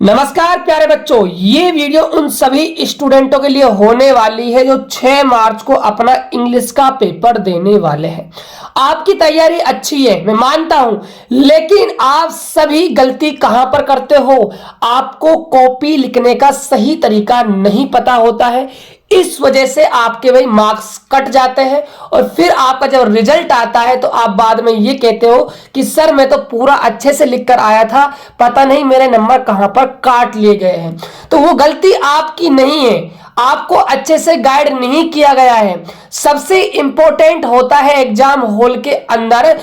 नमस्कार प्यारे बच्चों, ये वीडियो उन सभी स्टूडेंटों के लिए होने वाली है जो 6 मार्च को अपना इंग्लिश का पेपर देने वाले हैं। आपकी तैयारी अच्छी है, मैं मानता हूं, लेकिन आप सभी गलती कहां पर करते हो? आपको कॉपी लिखने का सही तरीका नहीं पता होता है। इस वजह से आपके भाई मार्क्स कट जाते हैं और फिर आपका जब रिजल्ट आता है तो आप बाद में ये कहते हो कि सर मैं तो पूरा अच्छे से लिख कर आया था, पता नहीं मेरे नंबर कहां पर काट लिए गए हैं। तो वो गलती आपकी नहीं है, आपको अच्छे से गाइड नहीं किया गया है। सबसे इंपॉर्टेंट होता है एग्जाम हॉल के अंदर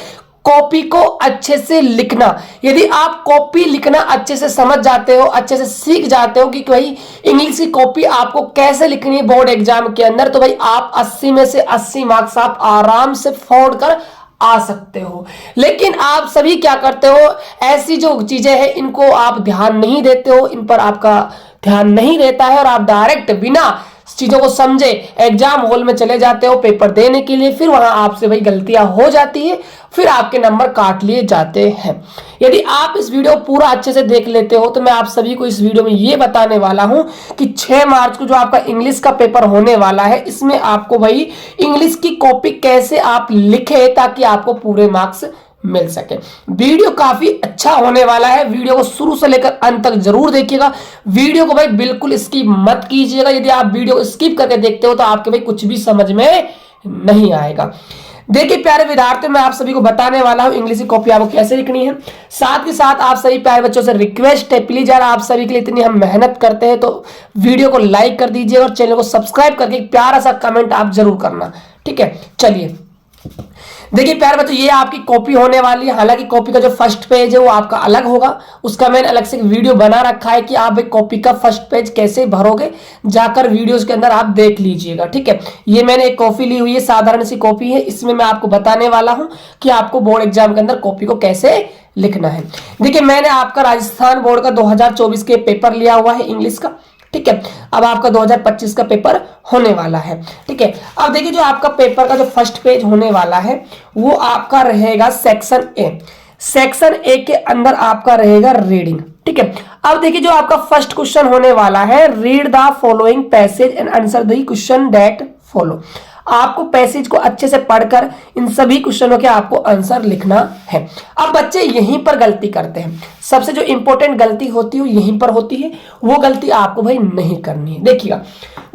कॉपी को अच्छे से लिखना। यदि आप कॉपी लिखना अच्छे से समझ जाते हो, अच्छे से सीख जाते हो कि भाई इंग्लिश की कॉपी आपको कैसे लिखनी है बोर्ड एग्जाम के अंदर, तो भाई आप 80 में से 80 मार्क्स आप आराम से फोड़ कर आ सकते हो। लेकिन आप सभी क्या करते हो, ऐसी जो चीजें हैं इनको आप ध्यान नहीं देते हो, इन पर आपका ध्यान नहीं रहता है और आप डायरेक्ट बिना चीजों को समझे एग्जाम हॉल में चले जाते हो पेपर देने के लिए। फिर वहां आपसे भाई गलतियां हो जाती है, फिर आपके नंबर काट लिए जाते हैं। यदि आप इस वीडियो पूरा अच्छे से देख लेते हो तो मैं आप सभी को इस वीडियो में ये बताने वाला हूं कि 6 मार्च को जो आपका इंग्लिश का पेपर होने वाला है, इसमें आपको भाई इंग्लिश की कॉपी कैसे आप लिखे ताकि आपको पूरे मार्क्स मिल सके। वीडियो काफी अच्छा होने वाला है, वीडियो को शुरू से लेकर अंत तक जरूर देखिएगा। वीडियो को भाई बिल्कुल स्किप मत कीजिएगा। यदि आप वीडियो स्किप करके देखते हो तो आपके भाई कुछ भी समझ में नहीं आएगा। देखिए प्यारे विद्यार्थियों, मैं आप सभी को बताने वाला हूं इंग्लिश की कॉपी आपको कैसे लिखनी है। साथ ही साथ आप सभी प्यारे बच्चों से रिक्वेस्ट है, प्लीज यार आप सभी के लिए इतनी हम मेहनत करते हैं तो वीडियो को लाइक कर दीजिए और चैनल को सब्सक्राइब करके प्यारा सा कमेंट आप जरूर करना, ठीक है। चलिए देखिए प्यारे बच्चों, ये आपकी कॉपी होने वाली है। हालांकि कॉपी का जो फर्स्ट पेज है वो आपका अलग होगा, उसका मैंने अलग से वीडियो बना रखा है कि आप एक कॉपी का फर्स्ट पेज कैसे भरोगे, जाकर वीडियोस के अंदर आप देख लीजिएगा, ठीक है। ये मैंने एक कॉपी ली हुई है, साधारण सी कॉपी है, इसमें मैं आपको बताने वाला हूं कि आपको बोर्ड एग्जाम के अंदर कॉपी को कैसे लिखना है। देखिए मैंने आपका राजस्थान बोर्ड का 2024 के पेपर लिया हुआ है इंग्लिश का, ठीक है। अब आपका 2025 का पेपर होने वाला है, ठीक है। अब देखिए जो आपका पेपर का जो फर्स्ट पेज होने वाला है वो आपका रहेगा सेक्शन ए। सेक्शन ए के अंदर आपका रहेगा रीडिंग, ठीक है। अब देखिए जो आपका फर्स्ट क्वेश्चन होने वाला है, read the following passage and answer the question that follow. आपको पैसेज को अच्छे से पढ़कर इन सभी क्वेश्चनों के आपको आंसर लिखना है। अब बच्चे यहीं पर गलती करते हैं, सबसे जो इंपॉर्टेंट गलती होती है यहीं पर होती है, वो गलती आपको भाई नहीं करनी है। देखिएगा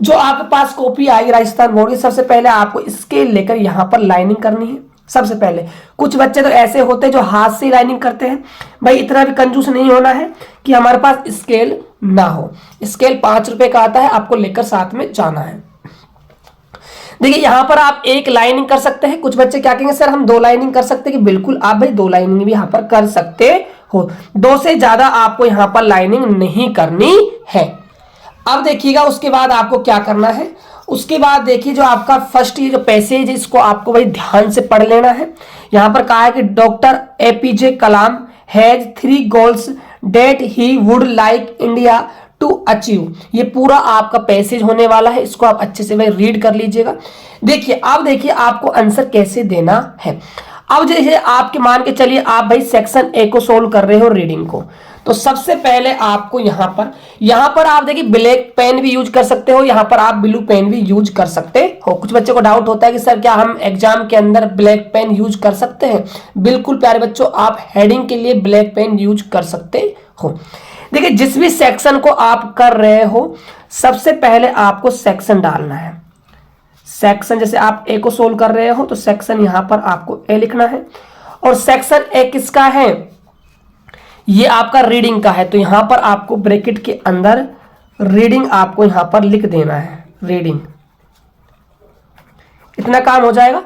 जो आपके पास कॉपी आई राजस्थान बोर्ड की, सबसे पहले आपको स्केल लेकर यहां पर लाइनिंग करनी है। सबसे पहले कुछ बच्चे तो ऐसे होते हैं जो हाथ से लाइनिंग करते हैं, भाई इतना भी कंजूस नहीं होना है कि हमारे पास स्केल ना हो। स्केल 5 रुपए का आता है, आपको लेकर साथ में जाना है। देखिए यहां पर आप एक लाइनिंग कर सकते हैं। कुछ बच्चे क्या कहेंगे, सर हम 2 लाइनिंग कर सकते हैं, कि बिल्कुल आप भाई 2 लाइनिंग भी यहां पर कर सकते हो, 2 से ज्यादा आपको यहां पर लाइनिंग नहीं करनी है। अब देखिएगा उसके बाद आपको क्या करना है। उसके बाद देखिए जो आपका फर्स्ट ये जो पैसेज है इसको आपको भाई ध्यान से पढ़ लेना है। यहां पर कहा है कि doctor APJ Kalam has 3 goals that he would like India to achieve. ये पूरा आपका पैसेज होने वाला है, इसको आप अच्छे से भाई रीड कर लीजिएगा। देखिए अब देखिए आपको आंसर कैसे देना है। अब जैसे आपके मान के चलिए आप भाई सेक्शन ए को सोल्व कर रहे हो रीडिंग को, तो सबसे पहले आपको यहां पर आप देखिए ब्लैक पेन भी यूज कर सकते हो, यहां पर आप ब्लू पेन भी यूज कर सकते हो। कुछ बच्चों को डाउट होता है कि सर क्या हम एग्जाम के अंदर ब्लैक पेन यूज कर सकते हैं? बिल्कुल प्यारे बच्चों, आप हेडिंग के लिए ब्लैक पेन यूज कर सकते हो। देखिए जिस भी सेक्शन को आप कर रहे हो सबसे पहले आपको सेक्शन डालना है। सेक्शन जैसे आप ए को सोल्व कर रहे हो तो सेक्शन यहां पर आपको ए लिखना है। और सेक्शन ए किसका है? ये आपका रीडिंग का है, तो यहां पर आपको ब्रैकेट के अंदर रीडिंग आपको यहां पर लिख देना है, रीडिंग। इतना काम हो जाएगा।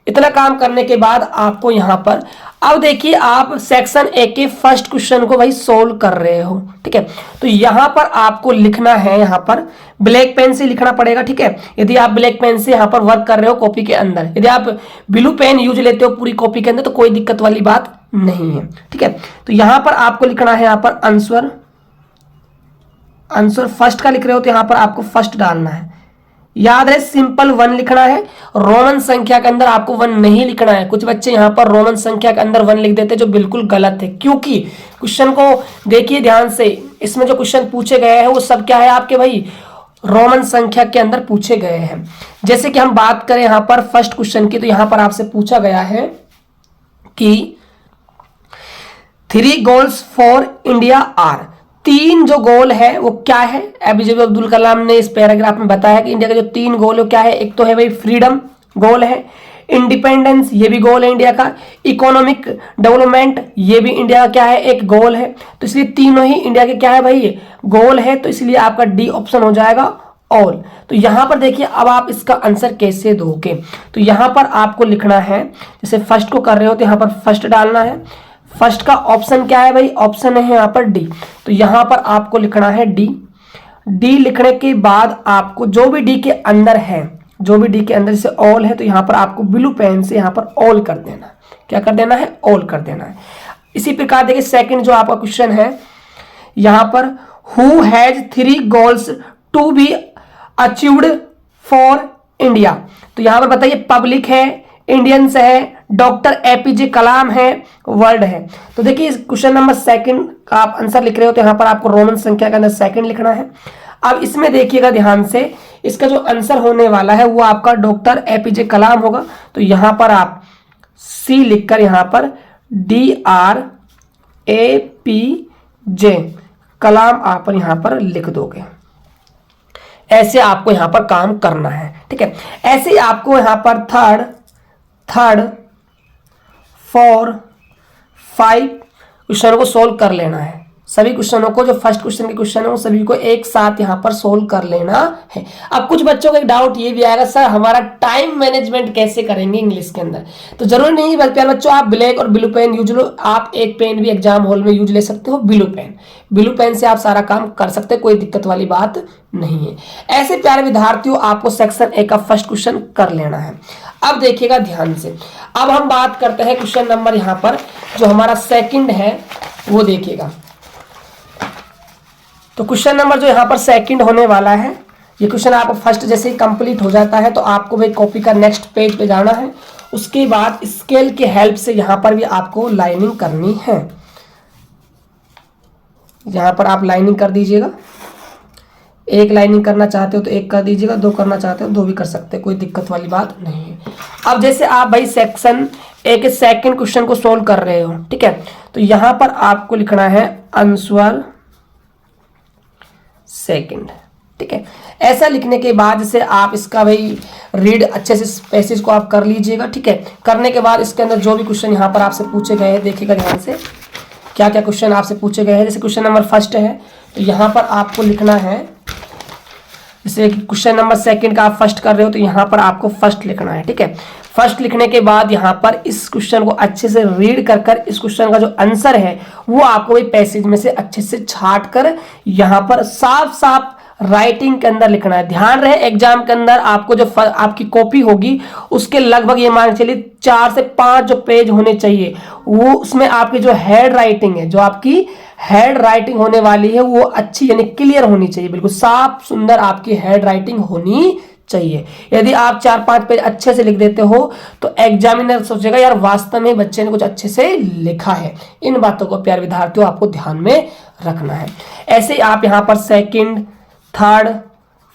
इतना काम करने के बाद आपको यहां पर अब देखिए आप सेक्शन ए के फर्स्ट क्वेश्चन को भाई सोल्व कर रहे हो, ठीक है। तो यहां पर आपको लिखना है, यहां पर ब्लैक पेन से लिखना पड़ेगा, ठीक है। यदि आप ब्लैक पेन से यहां पर वर्क कर रहे हो कॉपी के अंदर, यदि आप ब्लू पेन यूज लेते हो पूरी कॉपी के अंदर तो कोई दिक्कत वाली बात नहीं है, ठीक है। तो यहां पर आपको लिखना है, यहां पर आंसर फर्स्ट का लिख रहे हो तो यहां पर आपको फर्स्ट डालना है। याद रहे सिंपल 1 लिखना है, रोमन संख्या के अंदर आपको 1 नहीं लिखना है। कुछ बच्चे यहां पर रोमन संख्या के अंदर 1 लिख देते जो बिल्कुल गलत है, क्योंकि क्वेश्चन को देखिए ध्यान से, इसमें जो क्वेश्चन पूछे गए हैं वो सब क्या है आपके भाई रोमन संख्या के अंदर पूछे गए हैं। जैसे कि हम बात करें यहां पर फर्स्ट क्वेश्चन की, तो यहां पर आपसे पूछा गया है कि 3 गोल्स फॉर इंडिया आर, 3 जो गोल है वो क्या है। एपीजे अब्दुल कलाम ने इस पैराग्राफ में बताया कि इंडिया के जो 3 गोल है वो क्या है। एक तो है भाई फ्रीडम गोल है, इंडिपेंडेंस ये भी गोल है इंडिया का, इकोनॉमिक डेवलपमेंट ये भी इंडिया का क्या है एक गोल है। तो इसलिए तीनों ही इंडिया के क्या है भाई गोल है, तो इसलिए आपका डी ऑप्शन हो जाएगा ऑल। तो यहां पर देखिए अब आप इसका आंसर कैसे दोगे, तो यहां पर आपको लिखना है, जैसे फर्स्ट को कर रहे हो तो यहां पर फर्स्ट डालना है। फर्स्ट का ऑप्शन क्या है भाई, ऑप्शन है यहाँ पर डी, तो यहां पर आपको लिखना है डी। डी लिखने के बाद आपको जो भी डी के अंदर है, जो भी डी के अंदर से ऑल है, तो यहां पर आपको ब्लू पेन से यहां पर ऑल कर देना है। क्या कर देना है, ऑल कर देना है। इसी प्रकार देखिए सेकंड जो आपका क्वेश्चन है यहां पर, who has 3 goals to be achieved for India, तो यहां पर बताइए पब्लिक है, इंडियंस है, डॉक्टर एपीजे कलाम है, वर्ल्ड है। तो देखिए इस क्वेश्चन नंबर सेकंड का आप आंसर लिख रहे हो तो यहां पर आपको रोमन संख्या के अंदर सेकंड लिखना है। अब इसमें देखिएगा ध्यान से, इसका जो आंसर होने वाला है वो आपका डॉक्टर एपीजे कलाम होगा। तो यहां पर आप सी लिखकर यहां पर DRAPJ कलाम आप यहां पर लिख दोगे। ऐसे आपको यहां पर काम करना है, ठीक है। ऐसे ही आपको यहां पर थर्ड 4 5 क्वेश्चनों को सोल्व कर लेना है। सभी क्वेश्चनों को, जो फर्स्ट क्वेश्चन के क्वेश्चन है वो सभी को एक साथ यहाँ पर सोल्व कर लेना है। अब कुछ बच्चों का एक डाउट ये भी आएगा, सर हमारा टाइम मैनेजमेंट कैसे करेंगे इंग्लिश के अंदर। तो जरूरी नहीं है प्यारे बच्चों आप ब्लैक और ब्लू पेन यूज लो, आप एक पेन भी एग्जाम हॉल में यूज ले सकते हो, ब्लू पेन। ब्लू पेन से आप सारा काम कर सकते हैं, कोई दिक्कत वाली बात नहीं है। ऐसे प्यारे विद्यार्थियों आपको सेक्शन ए का फर्स्ट क्वेश्चन कर लेना है। अब देखिएगा ध्यान से, अब हम बात करते हैं क्वेश्चन नंबर यहाँ पर जो हमारा सेकंड है वो देखिएगा। तो क्वेश्चन नंबर जो यहाँ पर सेकंड होने वाला है, ये क्वेश्चन आपको फर्स्ट जैसे ही कंप्लीट हो जाता है तो आपको भाई कॉपी का नेक्स्ट पेज पे जाना है। उसके बाद स्केल के हेल्प से यहाँ पर भी आपको लाइनिंग करनी है। यहाँ पर आप लाइनिंग कर दीजिएगा, एक लाइनिंग करना चाहते हो तो एक कर दीजिएगा, 2 करना चाहते हो 2 भी कर सकते हैं, कोई दिक्कत वाली बात नहीं है। अब जैसे आप भाई सेक्शन ए के सेकंड क्वेश्चन को सोल्व कर रहे हो, ठीक है, तो यहाँ पर आपको लिखना है आंसर सेकंड, ठीक है। ऐसा लिखने के बाद जैसे आप इसका भाई रीड अच्छे से पैसेज को आप कर लीजिएगा, ठीक है। करने के बाद इसके अंदर जो भी क्वेश्चन यहाँ पर आपसे पूछे गए हैं देखिएगा ध्यान से क्या क्या क्वेश्चन आपसे पूछे गए हैं। जैसे क्वेश्चन नंबर फर्स्ट है तो यहाँ पर आपको लिखना है, जैसे क्वेश्चन नंबर सेकंड का आप फर्स्ट कर रहे हो तो यहाँ पर आपको फर्स्ट लिखना है, ठीक है। फर्स्ट लिखने के बाद यहाँ पर इस क्वेश्चन को अच्छे से रीड कर कर इस क्वेश्चन का जो आंसर है वो आपको वही पैसेज में से अच्छे से छाट कर यहाँ पर साफ साफ राइटिंग के अंदर लिखना है। ध्यान रहे एग्जाम के अंदर आपको जो आपकी कॉपी होगी उसके लगभग ये मान चलिए 4 से 5 जो पेज होने चाहिए, वो उसमें आपकी जो हेड राइटिंग है, जो आपकी हेड राइटिंग होने वाली है वो अच्छी यानी क्लियर होनी चाहिए, बिल्कुल साफ सुंदर आपकी हेड राइटिंग होनी चाहिए। यदि आप 4-5 पेज अच्छे से लिख देते हो तो एग्जामिनर सोचेगा यार वास्तव में बच्चे ने कुछ अच्छे से लिखा है। इन बातों को प्यारे विद्यार्थियों आपको ध्यान में रखना है। ऐसे ही आप यहाँ पर सेकंड, थर्ड,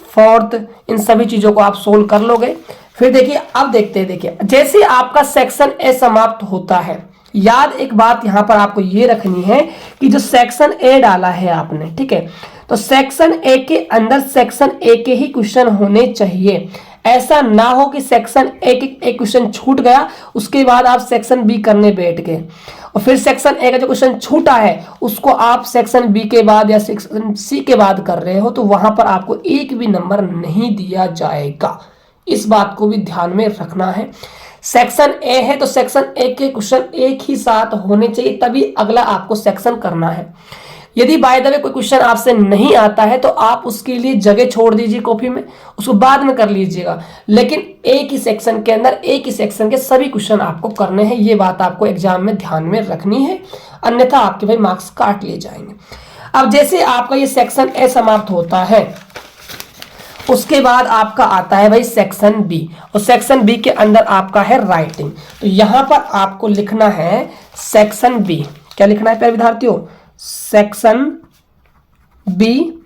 फोर्थ इन सभी चीजों को आप सोल्व कर लोगे। फिर देखिए अब देखते हैं, देखिए जैसे आपका सेक्शन ए समाप्त होता है, याद एक बात यहां पर आपको ये रखनी है कि जो सेक्शन ए डाला है आपने, ठीक है, तो सेक्शन ए के अंदर सेक्शन ए के ही क्वेश्चन होने चाहिए। ऐसा ना हो कि सेक्शन ए के एक क्वेश्चन छूट गया उसके बाद आप सेक्शन बी करने बैठ गए और फिर सेक्शन ए का जो क्वेश्चन छूटा है उसको आप सेक्शन बी के बाद या सेक्शन सी के बाद कर रहे हो, तो वहां पर आपको एक भी नंबर नहीं दिया जाएगा। इस बात को भी ध्यान में रखना है। सेक्शन ए है तो सेक्शन ए के क्वेश्चन एक ही साथ होने चाहिए, तभी अगला आपको सेक्शन करना है। यदि बाय द वे कोई क्वेश्चन आपसे नहीं आता है तो आप उसके लिए जगह छोड़ दीजिए कॉपी में, उसको बाद में कर लीजिएगा, लेकिन एक ही सेक्शन के अंदर एक ही सेक्शन के सभी क्वेश्चन आपको करने हैं। ये बात आपको एग्जाम में ध्यान में रखनी है, अन्यथा आपके भाई मार्क्स काट लिए जाएंगे। अब जैसे आपका ये सेक्शन ए समाप्त होता है उसके बाद आपका आता है भाई सेक्शन बी, और सेक्शन बी के अंदर आपका है राइटिंग। तो यहां पर आपको लिखना है सेक्शन बी। क्या लिखना है प्यारे विद्यार्थियों? Section B.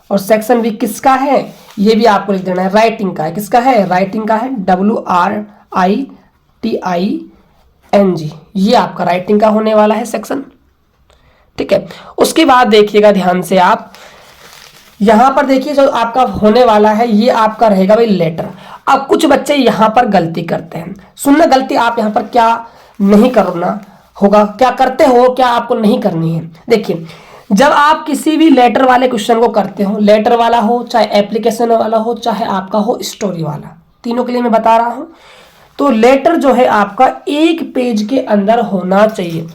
और सेक्शन बी किसका है? ये भी आपको लिख देना है, राइटिंग का है। किसका है? राइटिंग का है, WRITING। ये आपका राइटिंग का होने वाला है सेक्शन। ठीक है, उसके बाद देखिएगा ध्यान से आप, यहां पर देखिए जो आपका होने वाला है ये आपका रहेगा भाई लेटर। अब कुछ बच्चे यहां पर गलती करते हैं, सुनना गलती आप यहां पर क्या नहीं करना होगा, क्या करते हो, क्या आपको नहीं करनी है। देखिए, जब आप किसी भी लेटर वाले क्वेश्चन को करते हो, लेटर वाला हो चाहे एप्लीकेशन वाला हो चाहे आपका हो स्टोरी वाला, तीनों के लिए मैं बता रहा हूं, तो लेटर जो है आपका एक पेज के अंदर होना चाहिए।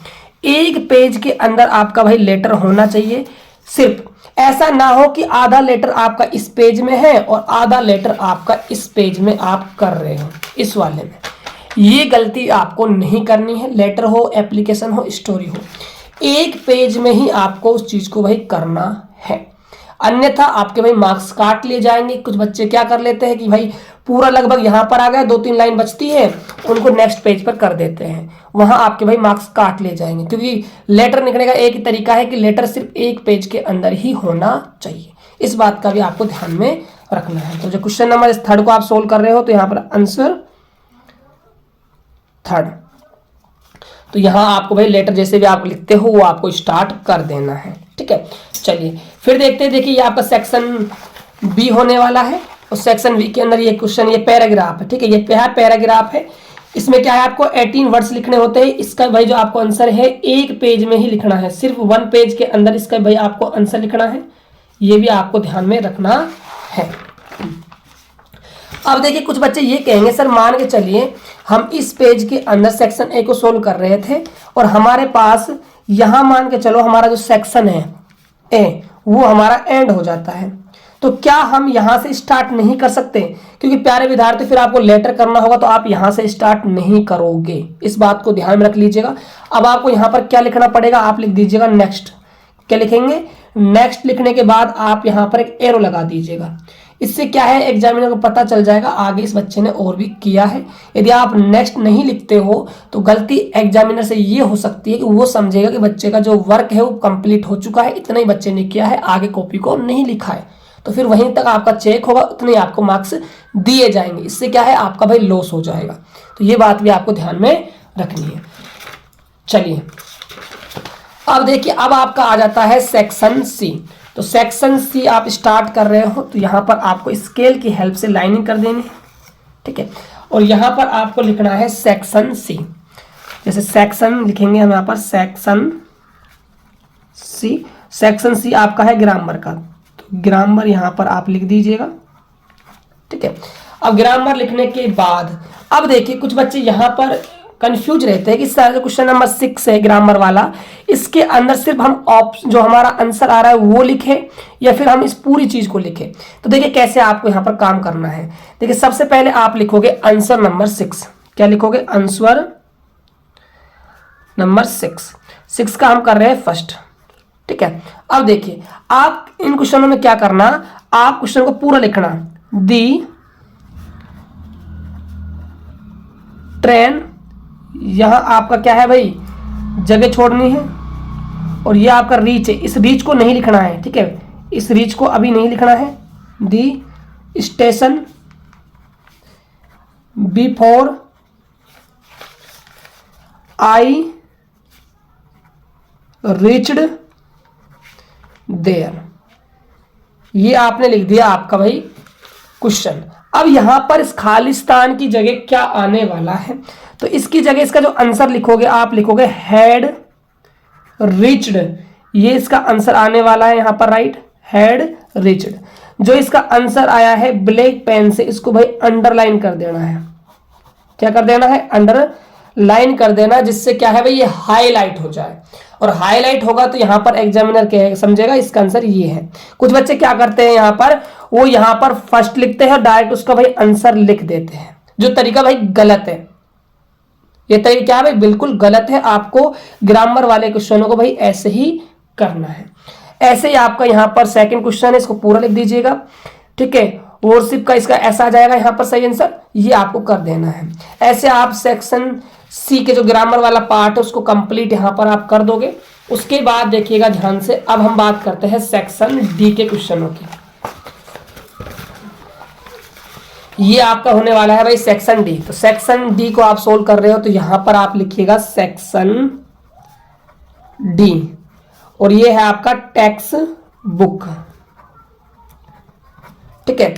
एक पेज के अंदर आपका भाई लेटर होना चाहिए। सिर्फ ऐसा ना हो कि आधा लेटर आपका इस पेज में है और आधा लेटर आपका इस पेज में आप कर रहे हो, इस वाले में। ये गलती आपको नहीं करनी है। लेटर हो, एप्लीकेशन हो, स्टोरी हो, एक पेज में ही आपको उस चीज को भाई करना है, अन्यथा आपके भाई मार्क्स काट लिए जाएंगे। कुछ बच्चे क्या कर लेते हैं कि भाई पूरा लगभग यहां पर आ गया, 2-3 लाइन बचती है, उनको नेक्स्ट पेज पर कर देते हैं, वहां आपके भाई मार्क्स काट लिए जाएंगे। क्योंकि लेटर लिखने का एक ही तरीका है कि लेटर सिर्फ एक पेज के अंदर ही होना चाहिए। इस बात का भी आपको ध्यान में रखना है। तो जो क्वेश्चन नंबर 3 को आप सोल्व कर रहे हो, तो यहां पर आंसर 3, तो यहां आपको भाई लेटर जैसे भी आप लिखते हो वो आपको स्टार्ट कर देना है। ठीक है, चलिए फिर देखते हैं। देखिए, ये आपका सेक्शन बी होने वाला है, और सेक्शन बी के अंदर ये क्वेश्चन, ये पैराग्राफ है। ठीक है, ये पैराग्राफ है। इसमें क्या है, आपको 18 वर्ड्स लिखने होते हैं। इसका भाई जो आपको आंसर है एक पेज में ही लिखना है, सिर्फ 1 पेज के अंदर इसका भाई आपको आंसर लिखना है। ये भी आपको ध्यान में रखना है। अब देखिए, कुछ बच्चे ये कहेंगे सर मान के चलिए हम इस पेज के अंदर सेक्शन ए को सोल्व कर रहे थे और हमारे पास यहां मान के चलो हमारा जो सेक्शन है ए वो हमारा एंड हो जाता है, तो क्या हम यहां से स्टार्ट नहीं कर सकते? क्योंकि प्यारे विद्यार्थी फिर आपको लेटर करना होगा तो आप यहां से स्टार्ट नहीं करोगे, इस बात को ध्यान में रख लीजिएगा। अब आपको यहां पर क्या लिखना पड़ेगा, आप लिख दीजिएगा नेक्स्ट। क्या लिखेंगे? नेक्स्ट। लिखने के बाद आप यहां पर एक एरो लगा दीजिएगा। इससे क्या है, एग्जामिनर को पता चल जाएगा आगे इस बच्चे ने और भी किया है। यदि आप नेक्स्ट नहीं लिखते हो तो गलती एग्जामिनर से ये हो सकती है कि वो समझेगा कि बच्चे का जो वर्क है वो कंप्लीट हो चुका है, इतना ही बच्चे ने किया है, आगे कॉपी को नहीं लिखा है, तो फिर वहीं तक आपका चेक होगा, उतने आपको मार्क्स दिए जाएंगे। इससे क्या है, आपका भाई लॉस हो जाएगा। तो ये बात भी आपको ध्यान में रखनी है। चलिए अब देखिए, अब आपका आ जाता है सेक्शन सी। तो सेक्शन सी आप स्टार्ट कर रहे हो तो यहां पर आपको स्केल की हेल्प से लाइनिंग कर देनी है। ठीक है, और यहां पर आपको लिखना है सेक्शन सी। जैसे सेक्शन लिखेंगे हम यहां पर सेक्शन सी। सेक्शन सी आपका है ग्रामर का, तो ग्रामर यहां पर आप लिख दीजिएगा। ठीक है, अब ग्रामर लिखने के बाद अब देखिए कुछ बच्चे यहां पर कंफ्यूज रहते हैं कि सर क्वेश्चन नंबर 6 है ग्रामर वाला, इसके अंदर सिर्फ हम जो हमारा आंसर आ रहा है वो लिखे या फिर हम इस पूरी चीज को लिखे। तो देखिए कैसे आपको यहां पर काम करना है। देखिए सबसे पहले आप लिखोगे आंसर नंबर 6। क्या लिखोगे? आंसर नंबर 6 का हम कर रहे हैं फर्स्ट। ठीक है, अब देखिए आप इन क्वेश्चनों में क्या करना, आप क्वेश्चन को पूरा लिखना। दी ट्रेन, यहां आपका क्या है भाई, जगह छोड़नी है, और ये आपका रीच है, इस रीच को नहीं लिखना है। ठीक है, इस रीच को अभी नहीं लिखना है। The station before I reached there, ये आपने लिख दिया आपका भाई क्वेश्चन। अब यहां पर इस खालिस्तान की जगह क्या आने वाला है, तो इसकी जगह इसका जो आंसर लिखोगे आप लिखोगे हैड रीच्ड, ये इसका आंसर आने वाला है यहां पर, राइट, हैड रीच्ड। जो इसका आंसर आया है ब्लैक पेन से इसको भाई अंडरलाइन कर देना है। क्या कर देना है? अंडरलाइन कर देना, जिससे क्या है भाई ये हाईलाइट हो जाए, और हाईलाइट होगा तो यहां पर एग्जामिनर क्या समझेगा, इसका आंसर ये है। कुछ बच्चे क्या करते हैं यहां पर, वो यहां पर फर्स्ट लिखते हैं डायरेक्ट उसका भाई आंसर लिख देते हैं, जो तरीका भाई गलत है। ये तरीका क्या है भाई, बिल्कुल गलत है। आपको ग्रामर वाले क्वेश्चनों को भाई ऐसे ही करना है। ऐसे ही आपका यहां पर सेकंड क्वेश्चन है, इसको पूरा लिख दीजिएगा। ठीक है, वॉरशिप का इसका ऐसा आ जाएगा यहाँ पर सही आंसर, ये आपको कर देना है। ऐसे आप सेक्शन सी के जो ग्रामर वाला पार्ट है उसको कंप्लीट यहाँ पर आप कर दोगे। उसके बाद देखिएगा ध्यान से, अब हम बात करते हैं सेक्शन डी के क्वेश्चनों की। ये आपका होने वाला है भाई सेक्शन डी। तो सेक्शन डी को आप सोल्व कर रहे हो तो यहां पर आप लिखिएगा सेक्शन डी, और ये है आपका टेक्स्ट बुक, ठीक है।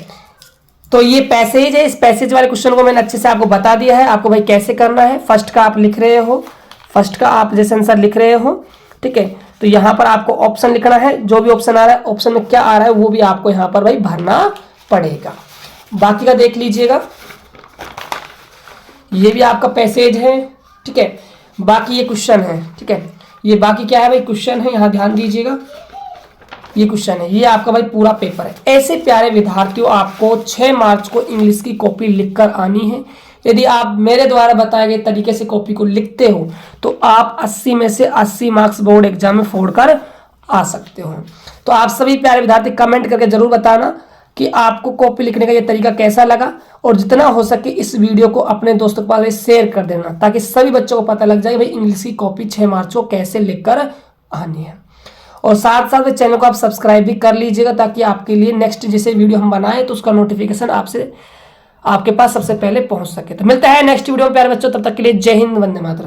तो ये पैसेज है, इस पैसेज वाले क्वेश्चन को मैंने अच्छे से आपको बता दिया है आपको भाई कैसे करना है। फर्स्ट का आप लिख रहे हो, फर्स्ट का आप जैसे आंसर लिख रहे हो, ठीक है। तो यहां पर आपको ऑप्शन लिखना है, जो भी ऑप्शन आ रहा है, ऑप्शन में क्या आ रहा है वो भी आपको यहां पर भाई भरना पड़ेगा। बाकी का देख लीजिएगा, ये भी आपका पैसेज है, ठीक है। बाकी ये क्वेश्चन है, ठीक है। ये बाकी क्या है भाई, क्वेश्चन है, यहां ध्यान दीजिएगा, ये क्वेश्चन है, ये आपका भाई पूरा पेपर है। ऐसे प्यारे विद्यार्थियों, आपको 6 मार्च को इंग्लिश की कॉपी लिखकर आनी है। यदि आप मेरे द्वारा बताए गए तरीके से कॉपी को लिखते हो तो आप 80 में से 80 मार्क्स बोर्ड एग्जाम में फोड़कर आ सकते हो। तो आप सभी प्यारे विद्यार्थी कमेंट करके जरूर बताना कि आपको कॉपी लिखने का ये तरीका कैसा लगा, और जितना हो सके इस वीडियो को अपने दोस्तों के पास शेयर कर देना, ताकि सभी बच्चों को पता लग जाए भाई इंग्लिश की कॉपी 6 मार्च को कैसे लिखकर आनी है। और साथ साथ चैनल को आप सब्सक्राइब भी कर लीजिएगा, ताकि आपके लिए नेक्स्ट जैसे वीडियो हम बनाए तो उसका नोटिफिकेशन आपके पास सबसे पहले पहुंच सके। तो मिलता है नेक्स्ट वीडियो में प्यारे बच्चों, तब तक के लिए जय हिंद, वंदे मातरम।